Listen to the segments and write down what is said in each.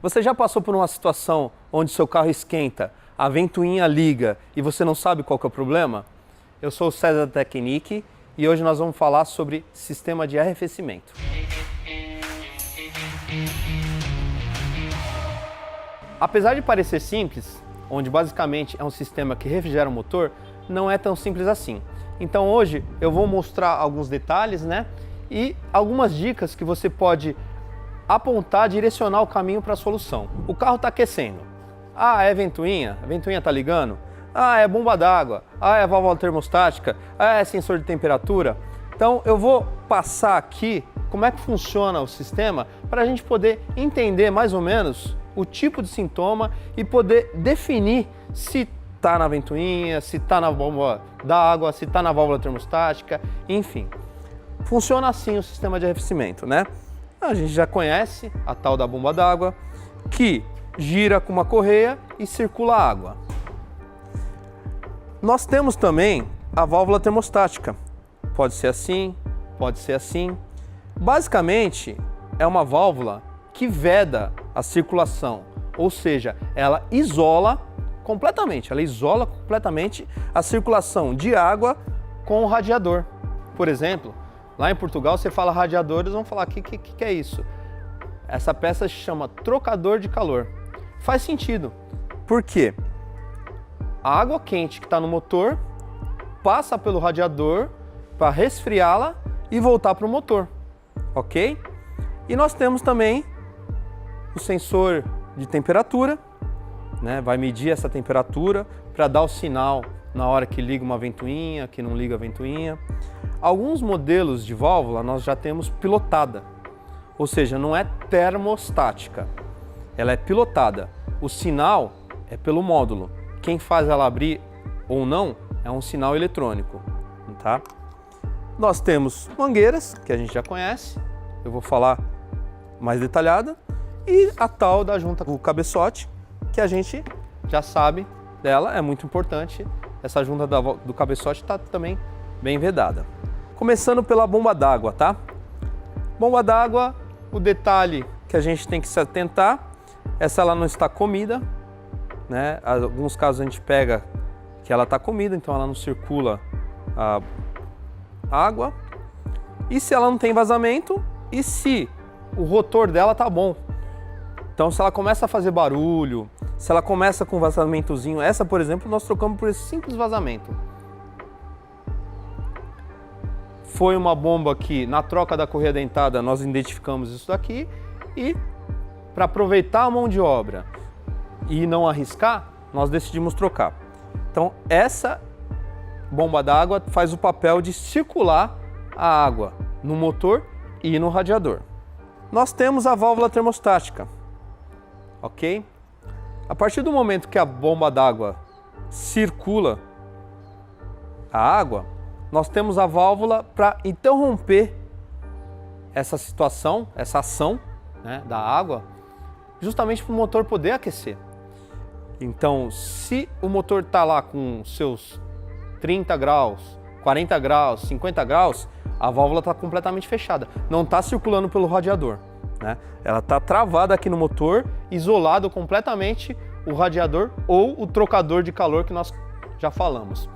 Você já passou por uma situação onde seu carro esquenta, a ventoinha liga e você não sabe qual que é o problema? Eu sou o César da Tecnic e hoje nós vamos falar sobre sistema de arrefecimento. Apesar de parecer simples, onde basicamente é um sistema que refrigera o motor, não é tão simples assim. Então hoje eu vou mostrar alguns detalhes, e algumas dicas que você pode apontar, direcionar o caminho para a solução. O carro está aquecendo. Ah, é ventoinha? A ventoinha está ligando? Ah, é bomba d'água? Ah, é válvula termostática? Ah, é sensor de temperatura? Então eu vou passar aqui como é que funciona o sistema para a gente poder entender mais ou menos o tipo de sintoma e poder definir se está na ventoinha, se está na bomba d'água, se está na válvula termostática, enfim. Funciona assim o sistema de arrefecimento, A gente já conhece a tal da bomba d'água, que gira com uma correia e circula água. Nós temos também a válvula termostática. Pode ser assim, pode ser assim. Basicamente, é uma válvula que veda a circulação, ou seja, ela isola completamente a circulação de água com o radiador. Por exemplo, lá em Portugal você fala radiador, eles vão falar, o que é isso? Essa peça se chama trocador de calor. Faz sentido, porque a água quente que está no motor passa pelo radiador para resfriá-la e voltar para o motor, ok? E nós temos também o sensor de temperatura, vai medir essa temperatura para dar o sinal na hora que liga uma ventoinha, que não liga a ventoinha. Alguns modelos de válvula nós já temos pilotada, ou seja, não é termostática, ela é pilotada. O sinal é pelo módulo. Quem faz ela abrir ou não é um sinal eletrônico, tá? Nós temos mangueiras, que a gente já conhece, eu vou falar mais detalhada, e a tal da junta com o cabeçote, que a gente já sabe dela, é muito importante. Essa junta do cabeçote está também bem vedada. Começando pela bomba d'água, tá? Bomba d'água, o detalhe que a gente tem que se atentar é se ela não está comida, Em alguns casos a gente pega que ela está comida, então ela não circula a água. E se ela não tem vazamento e se o rotor dela tá bom. Então se ela começa a fazer barulho, se ela começa com um vazamentozinho, essa por exemplo nós trocamos por esse simples vazamento. Foi uma bomba que na troca da correia dentada nós identificamos isso daqui e para aproveitar a mão de obra e não arriscar, nós decidimos trocar. Então essa bomba d'água faz o papel de circular a água no motor e no radiador. Nós temos a válvula termostática, ok? A partir do momento que a bomba d'água circula a água, nós temos a válvula para interromper essa situação, essa ação da água, justamente para o motor poder aquecer. Então, se o motor está lá com seus 30 graus, 40 graus, 50 graus, a válvula está completamente fechada, não está circulando pelo radiador. Ela está travada aqui no motor, isolado completamente o radiador ou o trocador de calor que nós já falamos.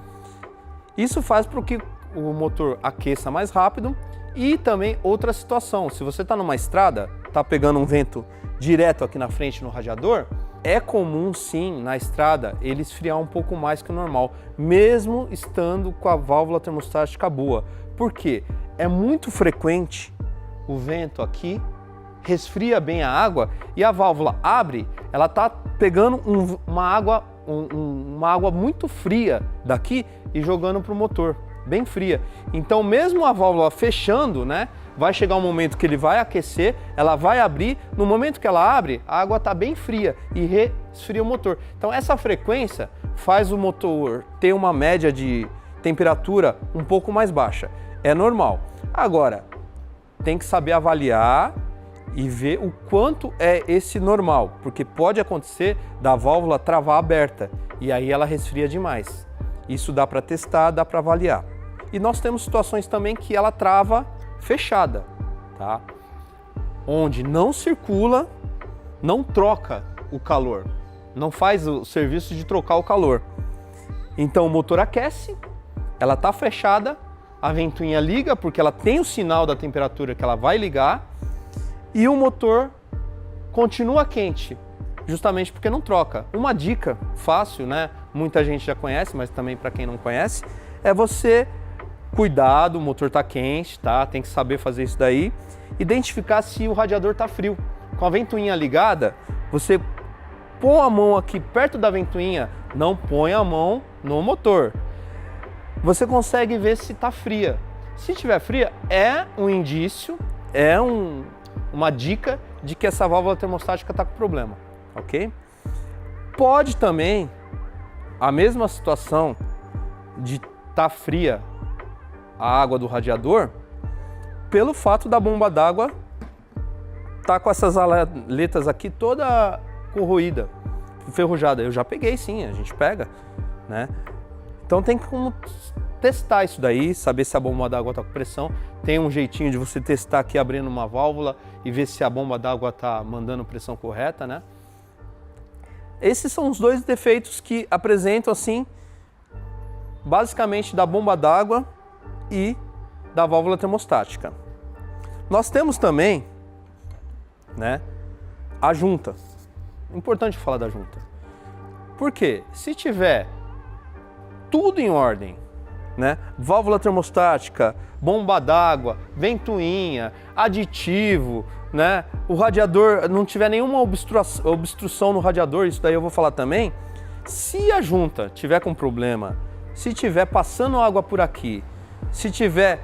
Isso faz para que o motor aqueça mais rápido e também outra situação, se você está numa estrada, está pegando um vento direto aqui na frente no radiador, é comum sim na estrada ele esfriar um pouco mais que o normal, mesmo estando com a válvula termostática boa. Por quê? É muito frequente o vento aqui, resfria bem a água e a válvula abre, ela está pegando uma água muito fria daqui e jogando para o motor, bem fria. Então mesmo a válvula fechando, vai chegar um momento que ele vai aquecer, ela vai abrir, no momento que ela abre, a água está bem fria e resfria o motor. Então essa frequência faz o motor ter uma média de temperatura um pouco mais baixa. É normal. Agora, tem que saber avaliar e ver o quanto é esse normal, porque pode acontecer da válvula travar aberta e aí ela resfria demais. Isso dá para testar, dá para avaliar. E nós temos situações também que ela trava fechada, tá? Onde não circula não troca o calor, não faz o serviço de trocar o calor. Então o motor aquece, ela está fechada, a ventoinha liga porque ela tem o sinal da temperatura que ela vai ligar e o motor continua quente, justamente porque não troca. Uma dica fácil, né? Muita gente já conhece, mas também para quem não conhece, é você cuidado, o motor está quente, tá? Tem que saber fazer isso daí. Identificar se o radiador está frio. Com a ventoinha ligada, você põe a mão aqui perto da ventoinha, não põe a mão no motor. Você consegue ver se está fria. Se estiver fria, é um indício, uma dica de que essa válvula termostática está com problema, ok? Pode também, a mesma situação de estar fria a água do radiador, pelo fato da bomba d'água estar com essas aletas aqui toda corroída, enferrujada. Eu já peguei sim, a gente pega, né? Então tem como testar isso daí, saber se a bomba d'água está com pressão. Tem um jeitinho de você testar aqui abrindo uma válvula e ver se a bomba d'água está mandando pressão correta, né? Esses são os dois defeitos que apresentam assim, basicamente da bomba d'água e da válvula termostática. Nós temos também, né, a junta. Importante falar da junta. Por quê? Se tiver tudo em ordem, né? Válvula termostática, bomba d'água, ventoinha, aditivo, né? O radiador não tiver nenhuma obstrução no radiador, isso daí eu vou falar também. Se a junta tiver com problema, se tiver passando água por aqui, se tiver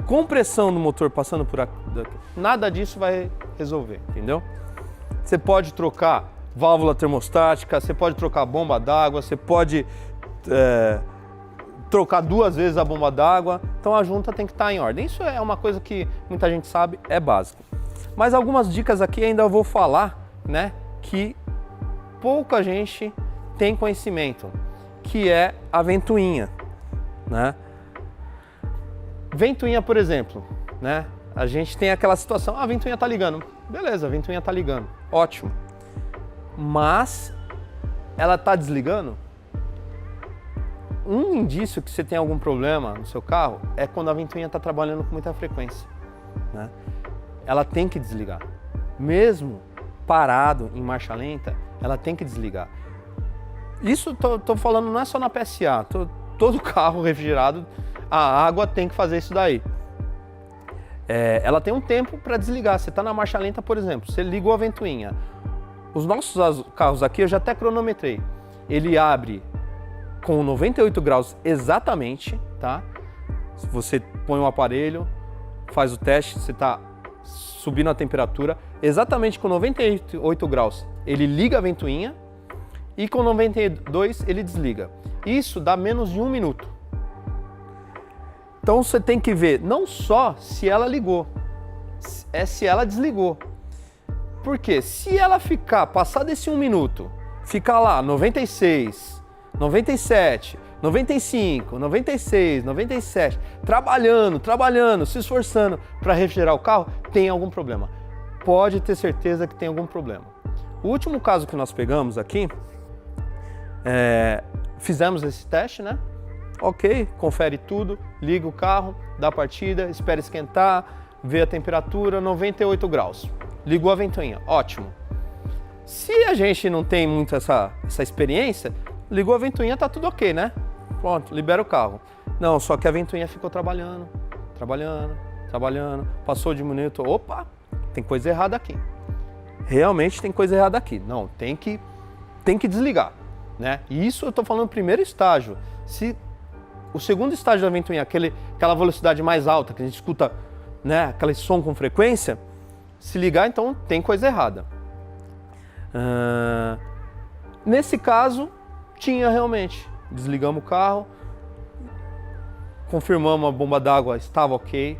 compressão no motor passando por aqui, nada disso vai resolver, entendeu? Você pode trocar válvula termostática, você pode trocar bomba d'água, você pode trocar 2 vezes a bomba d'água, então a junta tem que estar em ordem. Isso é uma coisa que muita gente sabe, é básico. Mas algumas dicas aqui ainda eu vou falar, né, que pouca gente tem conhecimento, que é a ventoinha, né? Ventoinha, por exemplo, né? A gente tem aquela situação, a ventoinha tá ligando. Beleza, a ventoinha tá ligando, ótimo. Mas ela tá desligando? Um indício que você tem algum problema no seu carro é quando a ventoinha está trabalhando com muita frequência, né? Ela tem que desligar. Mesmo parado em marcha lenta, ela tem que desligar. Isso tô falando não é só na PSA, todo carro refrigerado, a água tem que fazer isso daí. Ela tem um tempo para desligar. Você está na marcha lenta, por exemplo, você ligou a ventoinha. Os nossos carros aqui eu já até cronometrei. Ele abre com 98 graus exatamente, tá? Se você põe um aparelho, faz o teste, você está subindo a temperatura, exatamente com 98 graus ele liga a ventoinha e com 92 ele desliga. Isso dá menos de 1 minuto. Então você tem que ver não só se ela ligou, é se ela desligou. Porque se ela passar desse 1 minuto, ficar lá 96, 97, 95, 96, 97, trabalhando, se esforçando para refrigerar o carro, tem algum problema. Pode ter certeza que tem algum problema. O último caso que nós pegamos aqui, fizemos esse teste, né? Ok, confere tudo, liga o carro, dá a partida, espera esquentar, vê a temperatura, 98 graus. Ligou a ventoinha, ótimo. Se a gente não tem muito essa experiência, ligou a ventoinha, tá tudo ok, né? Pronto, libera o carro. Não, só que a ventoinha ficou trabalhando, passou de 1 minuto, opa, tem coisa errada aqui. Realmente tem coisa errada aqui. Não, tem que desligar, né? E isso eu tô falando no primeiro estágio. Se o segundo estágio da ventoinha, aquela velocidade mais alta, que a gente escuta, né, aquele som com frequência, se ligar, então tem coisa errada. Nesse caso, tinha realmente. Desligamos o carro, confirmamos a bomba d'água estava ok,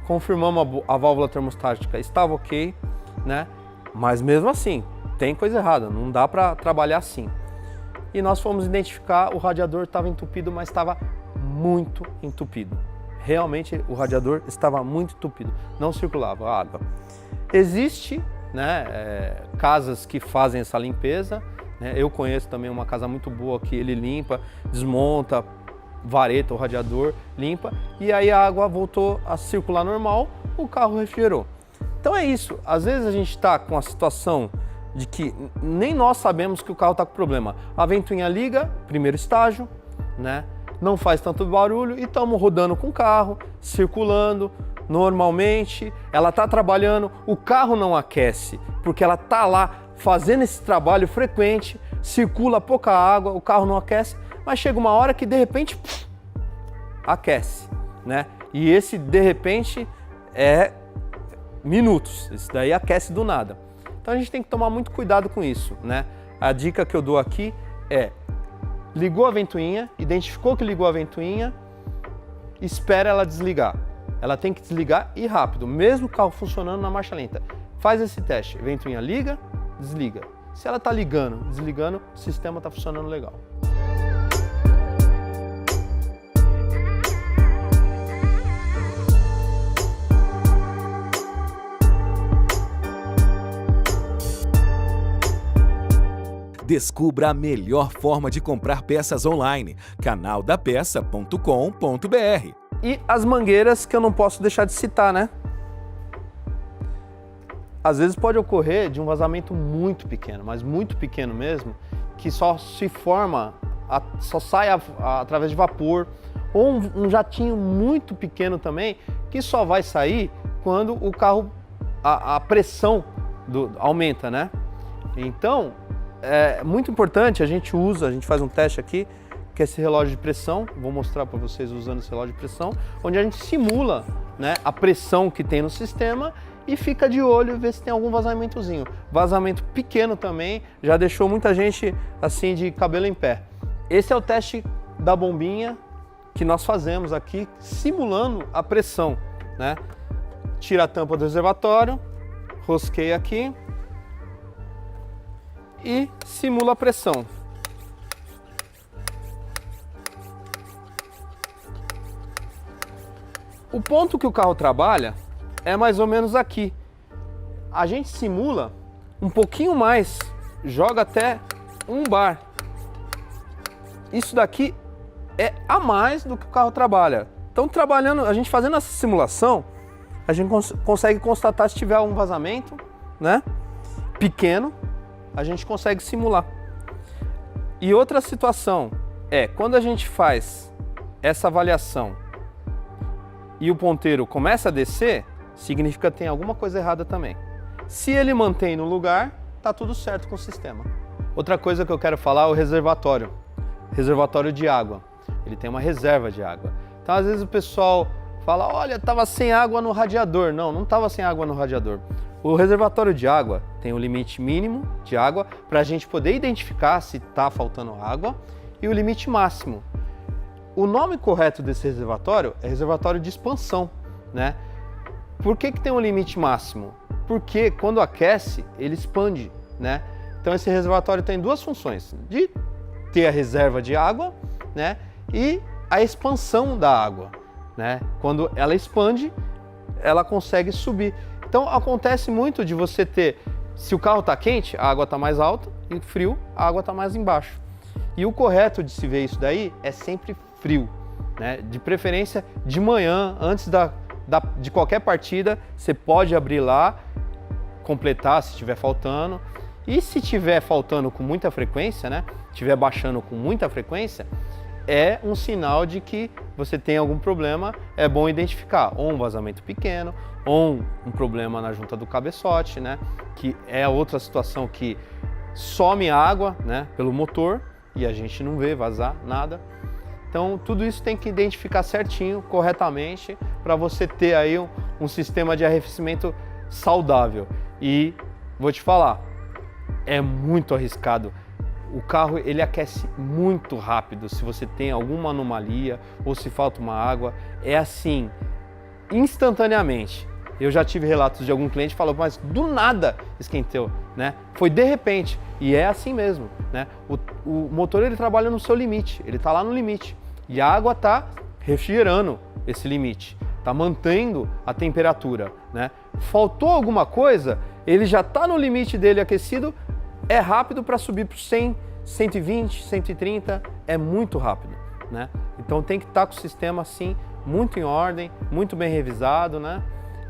confirmamos a válvula termostática estava ok, né? Mas mesmo assim, tem coisa errada, não dá para trabalhar assim. E nós fomos identificar, o radiador estava entupido, mas estava muito entupido. Realmente o radiador estava muito entupido, não circulava água. Existe né, casas que fazem essa limpeza, né? Eu conheço também uma casa muito boa que ele limpa, desmonta, vareta o radiador, limpa, e aí a água voltou a circular normal, o carro refrigerou. Então é isso, às vezes a gente está com a situação de que nem nós sabemos que o carro está com problema. A ventoinha liga, primeiro estágio, né? Não faz tanto barulho e estamos rodando com o carro, circulando normalmente, ela está trabalhando, o carro não aquece, porque ela está lá fazendo esse trabalho frequente, circula pouca água, o carro não aquece, mas chega uma hora que de repente aquece, né? E esse de repente é minutos, isso daí aquece do nada. Então a gente tem que tomar muito cuidado com isso, né? A dica que eu dou aqui é: ligou a ventoinha, identificou que ligou a ventoinha, espera ela desligar. Ela tem que desligar e rápido, mesmo o carro funcionando na marcha lenta. Faz esse teste, ventoinha liga, desliga. Se ela está ligando, desligando, o sistema está funcionando legal. Descubra a melhor forma de comprar peças online, canaldapeça.com.br. E as mangueiras que eu não posso deixar de citar, né? Às vezes pode ocorrer de um vazamento muito pequeno, mas muito pequeno mesmo, que só se forma, só sai através de vapor, ou um jatinho muito pequeno também, que só vai sair quando o carro, a pressão aumenta, né? Então, é muito importante, a gente faz um teste aqui, que é esse relógio de pressão, vou mostrar para vocês usando esse relógio de pressão, onde a gente simula, né, a pressão que tem no sistema e fica de olho e vê se tem algum vazamentozinho. Vazamento pequeno também, já deixou muita gente assim de cabelo em pé. Esse é o teste da bombinha que nós fazemos aqui, simulando a pressão, né? Tira a tampa do reservatório, rosqueia aqui e simula a pressão. O ponto que o carro trabalha é mais ou menos aqui. A gente simula um pouquinho mais, joga até 1 bar. Isso daqui é a mais do que o carro trabalha. Então, trabalhando, a gente fazendo essa simulação, a gente consegue constatar se tiver um vazamento, né, pequeno, a gente consegue simular. E outra situação é, quando a gente faz essa avaliação e o ponteiro começa a descer, significa que tem alguma coisa errada também. Se ele mantém no lugar, tá tudo certo com o sistema. Outra coisa que eu quero falar é o reservatório. Reservatório de água. Ele tem uma reserva de água. Então, às vezes o pessoal fala, olha, estava sem água no radiador. Não, não estava sem água no radiador. O reservatório de água tem um limite mínimo de água para a gente poder identificar se está faltando água e o limite máximo. O nome correto desse reservatório é reservatório de expansão, né? Por que tem um limite máximo? Porque quando aquece, ele expande, né? Então esse reservatório tem duas funções, de ter a reserva de água, né? E a expansão da água, né? Quando ela expande, ela consegue subir. Então acontece muito de você ter, se o carro está quente, a água está mais alta, e frio, a água está mais embaixo. E o correto de se ver isso daí é sempre frio, né? De preferência de manhã, antes de qualquer partida, você pode abrir lá, completar se estiver faltando. E se estiver faltando com muita frequência, né? Estiver baixando com muita frequência, é um sinal de que você tem algum problema. É bom identificar ou um vazamento pequeno, ou um problema na junta do cabeçote, né? Que é outra situação que some água, né, pelo motor e a gente não vê vazar nada. Então tudo isso tem que identificar certinho, corretamente, para você ter aí um sistema de arrefecimento saudável. E vou te falar, é muito arriscado. O carro ele aquece muito rápido se você tem alguma anomalia ou se falta uma água. É assim, instantaneamente. Eu já tive relatos de algum cliente que falou, mas do nada esquentou, né? Foi de repente. E é assim mesmo, né? O motor ele trabalha no seu limite, ele está lá no limite. E a água está refrigerando esse limite, está mantendo a temperatura, né? Faltou alguma coisa, ele já está no limite dele aquecido, é rápido para subir para 100, 120, 130, é muito rápido, né? Então tem que estar com o sistema assim, muito em ordem, muito bem revisado, né?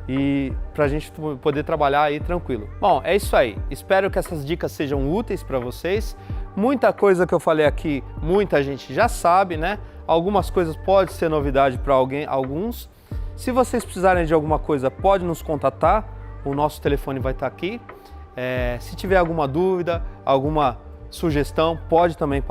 E para a gente poder trabalhar aí tranquilo. Bom, é isso aí. Espero que essas dicas sejam úteis para vocês. Muita coisa que eu falei aqui, muita gente já sabe, né? Algumas coisas podem ser novidade para alguns. Se vocês precisarem de alguma coisa, pode nos contatar. O nosso telefone vai estar aqui. Se tiver alguma dúvida, alguma sugestão, pode também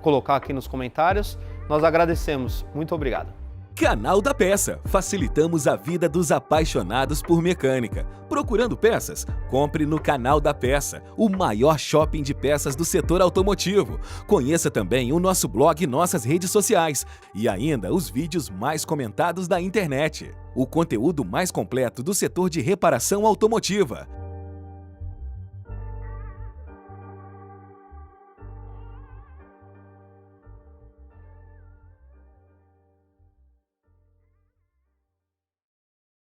colocar aqui nos comentários. Nós agradecemos. Muito obrigado. Canal da Peça. Facilitamos a vida dos apaixonados por mecânica. Procurando peças? Compre no Canal da Peça, o maior shopping de peças do setor automotivo. Conheça também o nosso blog e nossas redes sociais. E ainda os vídeos mais comentados da internet. O conteúdo mais completo do setor de reparação automotiva.